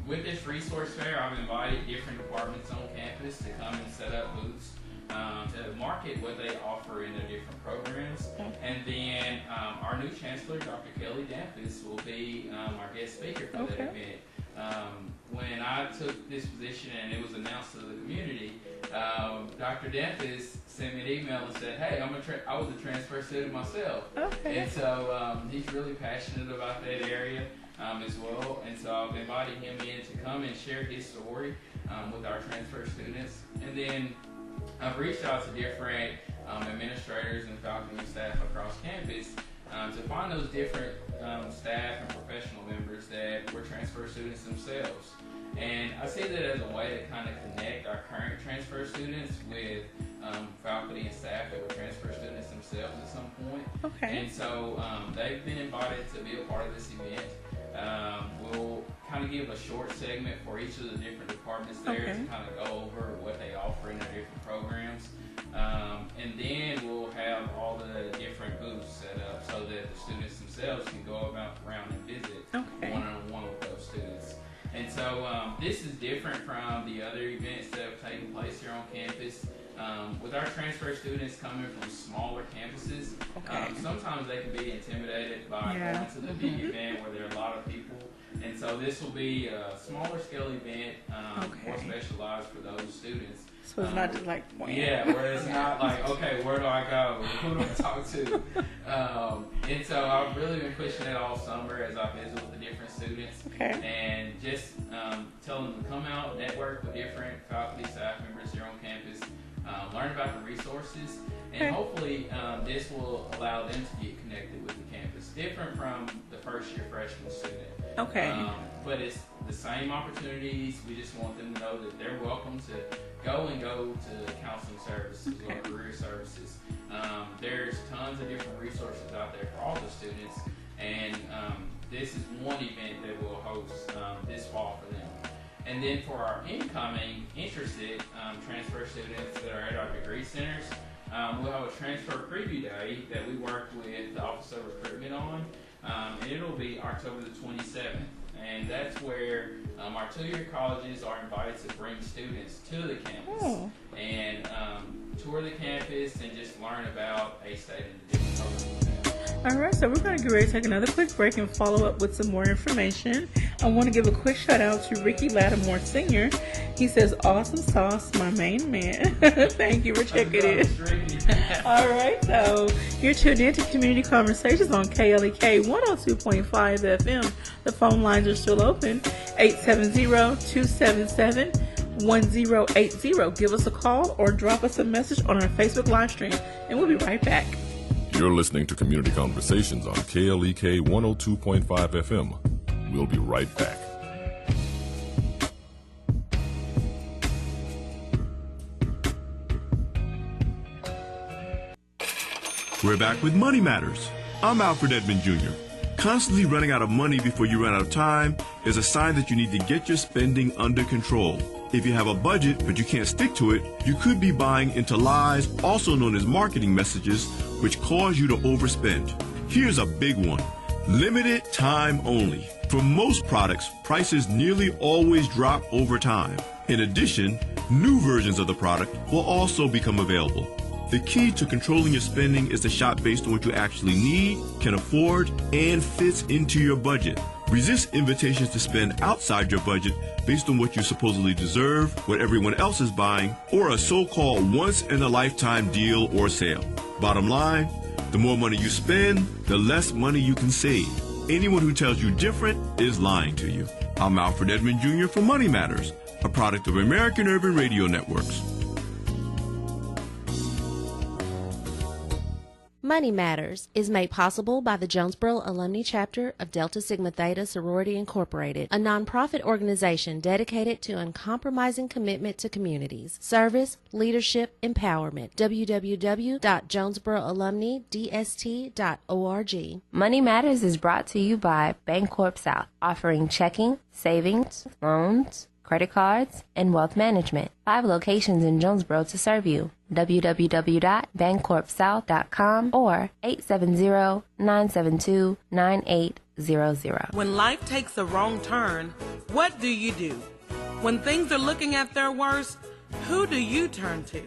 With this resource fair, I've invited different departments on campus to come and set up booths to market what they offer in their different programs. And then our new chancellor, Dr. Kelly Dampus, will be our guest speaker for that event. When I took this position and it was announced to the community Dr. Dempis sent me an email and said, hey, I was a transfer student myself. Okay. And so he's really passionate about that area as well. And so I've invited him in to come and share his story with our transfer students. And then I've reached out to different administrators and faculty staff across campus to find those different staff and professional members that were transfer students themselves. And I see that as a way to kind of connect our current transfer students with faculty and staff that were transfer students themselves at some point. Okay. And so they've been invited to be a part of this event. We'll kind of give a short segment for each of the different departments there to kind of go over what they offer in their different programs. And then we'll have all the different booths set up so that the students themselves can go around and visit one-on-one with those students. And so this is different from the other events that have taken place here on campus. With our transfer students coming from smaller campuses, sometimes they can be intimidated by going to the big event where there are a lot of people. And so this will be a smaller scale event, more specialized for those students. So it's not just like, yeah, where it's not like, okay, where do I go? Who do I talk to? And so I've really been pushing it all summer as I visit with the different students. And just tell them to come out, network with different faculty, staff members here on campus, learn about the resources, and hopefully this will allow them to get connected with the campus. Different from the first year freshman student. But it's the same opportunities. We just want them to know that they're welcome to go to counseling services or career services. There's tons of different resources out there for all the students, and this is one event that we'll host this fall for them. And then for our incoming interested transfer students that are at our degree centers, we'll have a transfer preview day that we work with the Office of Recruitment on, and it'll be October the 27th. And that's where our two-year colleges are invited to bring students to the campus and tour the campus and just learn about A-State and the different programs. All right, so we're going to get ready to take another quick break and follow up with some more information. I want to give a quick shout out to Ricky Lattimore Sr. He says, awesome sauce, my main man. Thank you for checking in. All right, so you're tuned in to Community Conversations on KLEK 102.5 FM. The phone lines are still open, 870-277-1080. Give us a call or drop us a message on our Facebook live stream, and we'll be right back. You're listening to Community Conversations on KLEK 102.5 FM. We'll be right back. We're back with Money Matters. I'm Alfred Edmond Jr. Constantly running out of money before you run out of time is a sign that you need to get your spending under control. If you have a budget but you can't stick to it, you could be buying into lies, also known as marketing messages, which cause you to overspend. Here's a big one. Limited time only. For most products, prices nearly always drop over time. In addition, new versions of the product will also become available. The key to controlling your spending is to shop based on what you actually need, can afford, and fits into your budget. Resist invitations to spend outside your budget based on what you supposedly deserve, what everyone else is buying, or a so-called once-in-a-lifetime deal or sale. Bottom line, the more money you spend, the less money you can save. Anyone who tells you different is lying to you. I'm Alfred Edmond Jr. for Money Matters, a product of American Urban Radio Networks. Money Matters is made possible by the Jonesboro Alumni Chapter of Delta Sigma Theta Sorority Incorporated, a nonprofit organization dedicated to uncompromising commitment to communities, service, leadership, empowerment. www.jonesboroalumnidst.org. Money Matters is brought to you by Bancorp South, offering checking, savings, loans, credit cards, and wealth management. 5 locations in Jonesboro to serve you. www.bancorpsouth.com or 870-972-9800. When life takes a wrong turn, what do you do? When things are looking at their worst, who do you turn to?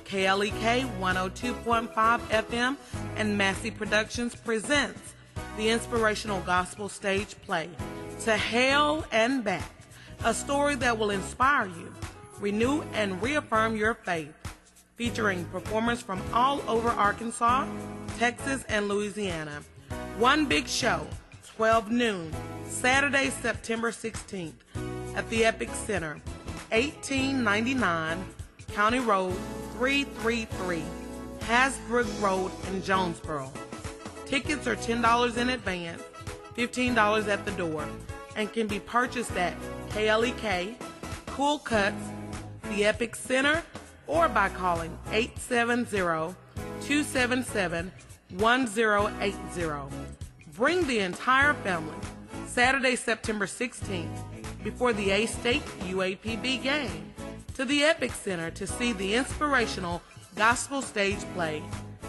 KLEK 102.5 FM and Massey Productions presents the inspirational gospel stage play, To Hell and Back, a story that will inspire you, Renew and reaffirm your faith. Featuring performers from all over Arkansas, Texas, and Louisiana. One big show, 12 noon, Saturday, September 16th, at the Epic Center, 1899 County Road 333, Hasbrook Road in Jonesboro. Tickets are $10 in advance, $15 at the door, and can be purchased at KLEK, Cool Cuts, the Epic Center, or by calling 870-277-1080. Bring the entire family Saturday, September 16th, before the A-State UAPB game, to the Epic Center to see the inspirational gospel stage play,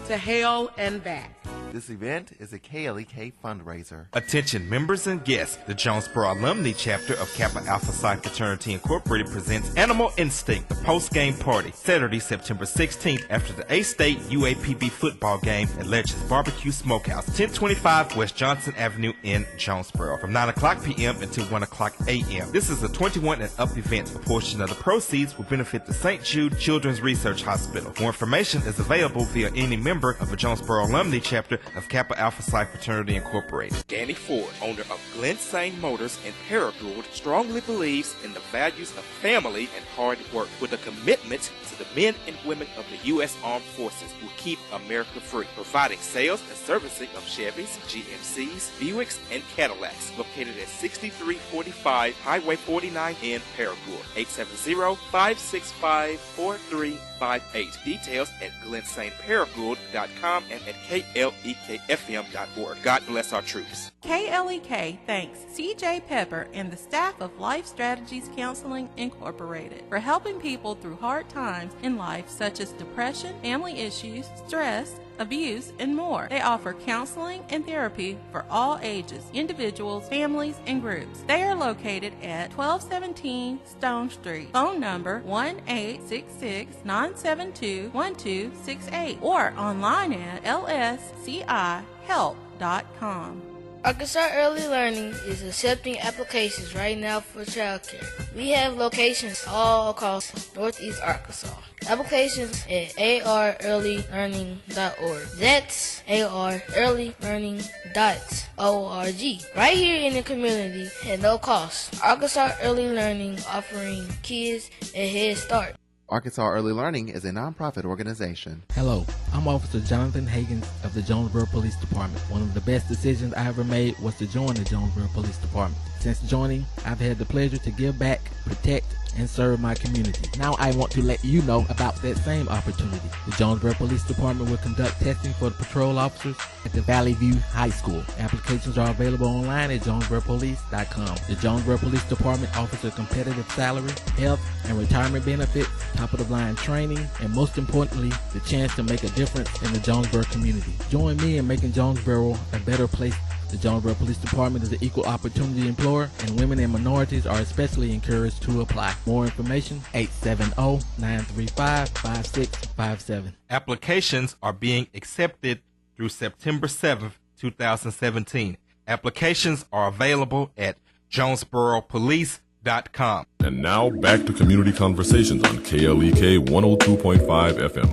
To Hell and Back. This event is a KLEK fundraiser. Attention members and guests, the Jonesboro Alumni Chapter of Kappa Alpha Psi Fraternity Incorporated presents Animal Instinct, the post-game party, Saturday, September 16th after the A-State UAPB football game at Legends Barbecue Smokehouse, 1025 West Johnson Avenue in Jonesboro, from 9 o'clock p.m. until 1 o'clock a.m. This is a 21 and up event. A portion of the proceeds will benefit the St. Jude Children's Research Hospital. More information is available via any member of the Jonesboro Alumni Chapter of Kappa Alpha Psi Fraternity Incorporated. Danny Ford, owner of Glen Sane Motors in Paragould, strongly believes in the values of family and hard work with a commitment to the men and women of the U.S. Armed Forces who keep America free, providing sales and servicing of Chevys, GMCs, Buicks, and Cadillacs, located at 6345 Highway 49 in Paragould. 870-565-4358. Details at glensaneparagould.com and at KLEKFM.org. God bless our troops. KLEK thanks CJ Pepper and the staff of Life Strategies Counseling Incorporated for helping people through hard times in life such as depression, family issues, stress, abuse, and more. They offer counseling and therapy for all ages, individuals, families, and groups. They are located at 1217 Stone Street. Phone number 1-866-972-1268 or online at lscihelp.com. Arkansas Early Learning is accepting applications right now for childcare. We have locations all across Northeast Arkansas. Applications at arearlylearning.org. That's arearlylearning.org. Right here in the community at no cost. Arkansas Early Learning offering kids a head start. Arkansas Early Learning is a nonprofit organization. Hello, I'm Officer Jonathan Higgins of the Jonesboro Police Department. One of the best decisions I ever made was to join the Jonesboro Police Department. Since joining, I've had the pleasure to give back, protect, and serve my community. Now I want to let you know about that same opportunity. The Jonesboro Police Department will conduct testing for the patrol officers at the Valley View High School. Applications are available online at jonesboropolice.com. The Jonesboro Police Department offers a competitive salary, health, and retirement benefits, top-of-the-line training, and most importantly, the chance to make a difference in the Jonesboro community. Join me in making Jonesboro a better place. The Jonesboro Police Department is an equal opportunity employer, and women and minorities are especially encouraged to apply. More information, 870-935-5657. Applications are being accepted through September 7th, 2017. Applications are available at jonesboropolice.com. And now back to Community Conversations on KLEK 102.5 FM.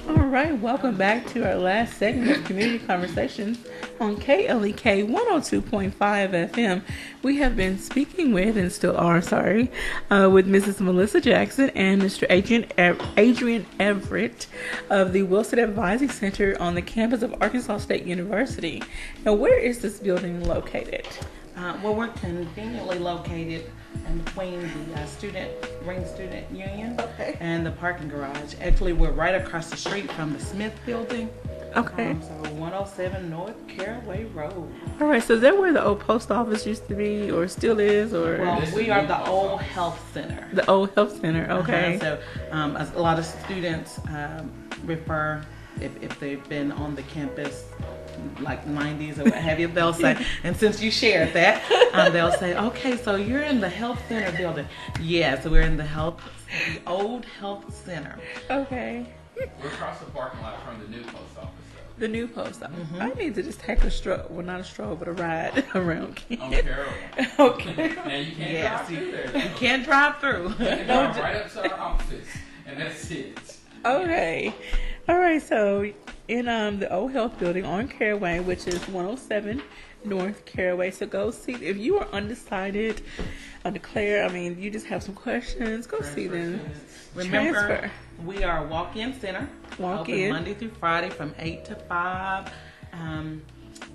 All right, welcome back to our last segment of Community Conversations on KLEK 102.5 FM. We have been speaking with, and still are, with Mrs. Melissa Jackson and Mr. Adrian Everett of the Wilson Advising Center on the campus of Arkansas State University. Now, where is this building located? Well, we're conveniently located in between the Student Union and the parking garage. Actually, we're right across the street from the Smith Building. Okay. So 107 North Caraway Road. All right, so is that where the old post office used to be, or still is, or? Well, we are the old health center. The old health center, okay. So a lot of students refer, if they've been on the campus like 90s or what have you, they'll say, and since you shared that, they'll say, okay, so you're in the health center building. Yeah, so we're in the old health center. Okay. We're across the parking lot from the new post office, though. The new post office. I need to just take a stroll. Well, not a stroll, but a ride around Kent. On Carroll. Okay. And you can't drive through there. You can't drive through. You can drive right up to our office, and that's it. Okay. All right. So in the Old Health Building on Caraway, which is 107 North Caraway. So go see if you are undecided, undeclared. I mean, you just have some questions. Go see them. Remember, we are a walk-in center. Walk-in. Open Monday through Friday from 8 to 5.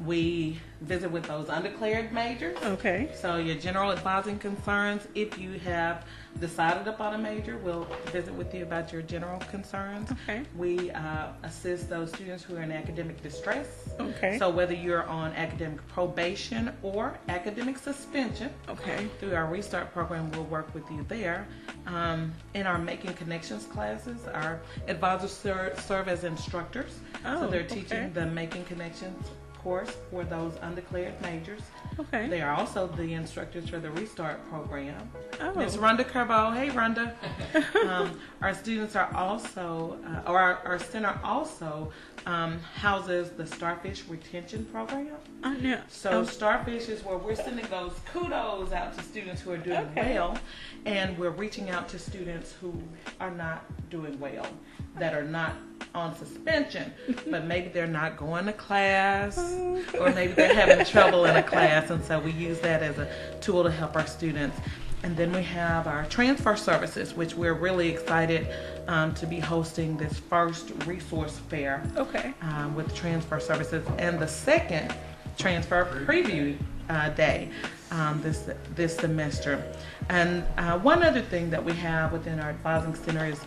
We visit with those undeclared majors. Okay. So your general advising concerns, if you have decided upon a major, we'll visit with you about your general concerns. Okay. We assist those students who are in academic distress. Okay. So whether you're on academic probation or academic suspension, okay, through our Restart program, we'll work with you there. In our Making Connections classes, our advisors serve as instructors. So they're teaching the Making Connections course for those undeclared majors. Okay. They are also the instructors for the Restart program. Oh. Miss Rhonda Carbo. Hey, Rhonda. Our students are also, or our center also houses the Starfish Retention Program. I know. So Starfish is where we're sending those kudos out to students who are doing well, and we're reaching out to students who are not doing well, that are not on suspension, but maybe they're not going to class, or maybe they're having trouble in a class, and so we use that as a tool to help our students. And then we have our transfer services, which we're really excited to be hosting this first resource fair with transfer services, and the second transfer preview day this semester. And one other thing that we have within our advising center is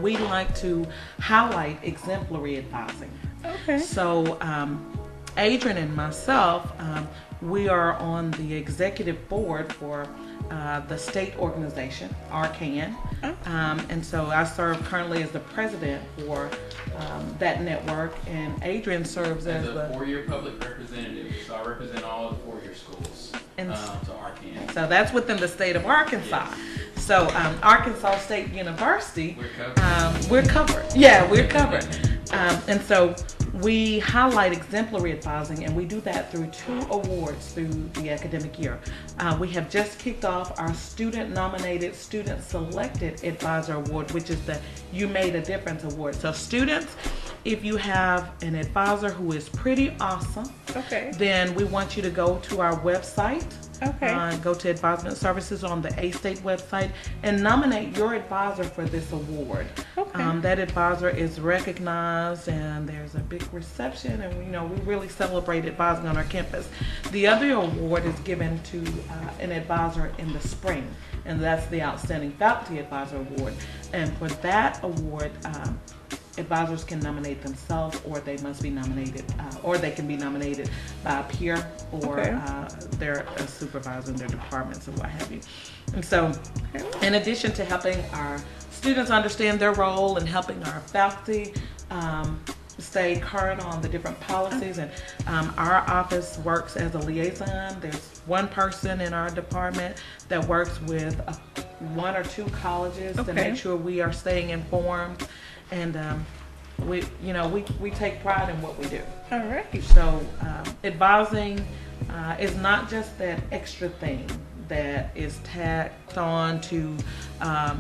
we like to highlight exemplary advising. Okay. So Adrian and myself, we are on the executive board for the state organization, ARCAN. And so I serve currently as the president for that network, and Adrian serves as a four-year public representative. So I represent all the four-year schools to ARCAN. So that's within the state of Arkansas. Yes. So Arkansas State University, we're covered. Yeah, we're covered. And so we highlight exemplary advising, and we do that through 2 awards through the academic year. We have just kicked off our student-nominated, student-selected advisor award, which is the You Made a Difference award. So students, if you have an advisor who is pretty awesome, then we want you to go to our website. Go to Advisement Services on the A-State website and nominate your advisor for this award. That advisor is recognized, and there's a big reception, and we really celebrate advising on our campus. The other award is given to an advisor in the spring, and that's the Outstanding Faculty Advisor Award. And for that award, advisors can nominate themselves, or they must be nominated, or they can be nominated by a peer or their supervisor in their departments or what have you. And so, in addition to helping our students understand their role and helping our faculty stay current on the different policies, and our office works as a liaison. There's one person in our department that works with 1 or 2 colleges to make sure we are staying informed. And we take pride in what we do. All right. So advising is not just that extra thing that is tacked on to a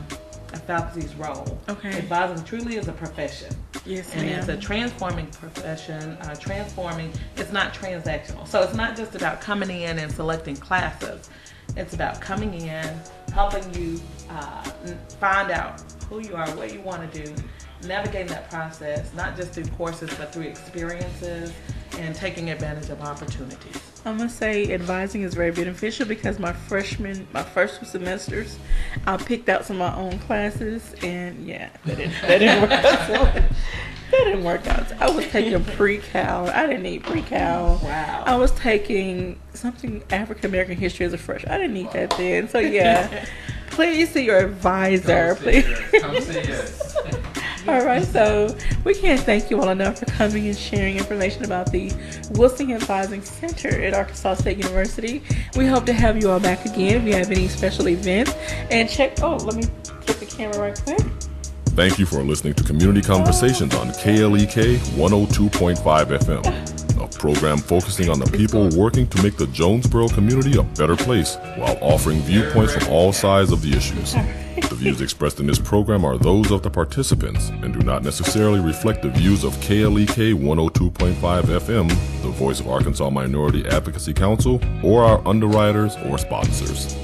faculty's role. Advising truly is a profession. Yes, and ma'am. it's a transforming profession. Transforming, it's not transactional. So it's not just about coming in and selecting classes. It's about coming in, helping you find out who you are, what you want to do, navigating that process, not just through courses, but through experiences and taking advantage of opportunities. I'm going to say advising is very beneficial because my first 2 semesters, I picked out some of my own classes, and that didn't work out. That didn't work out. I was taking pre-cal. I didn't need pre-cal. Wow. I was taking something African American history as a freshman. I didn't need that then. So please see your advisor. Please. Come see us. All right, so we can't thank you all enough for coming and sharing information about the Wilson Advising Center at Arkansas State University. We hope to have you all back again if you have any special events. And let me get the camera right quick. Thank you for listening to Community Conversations on KLEK 102.5 FM, a program focusing on the people working to make the Jonesboro community a better place while offering viewpoints from all sides of the issues. The views expressed in this program are those of the participants and do not necessarily reflect the views of KLEK 102.5 FM, the voice of Arkansas Minority Advocacy Council, or our underwriters or sponsors.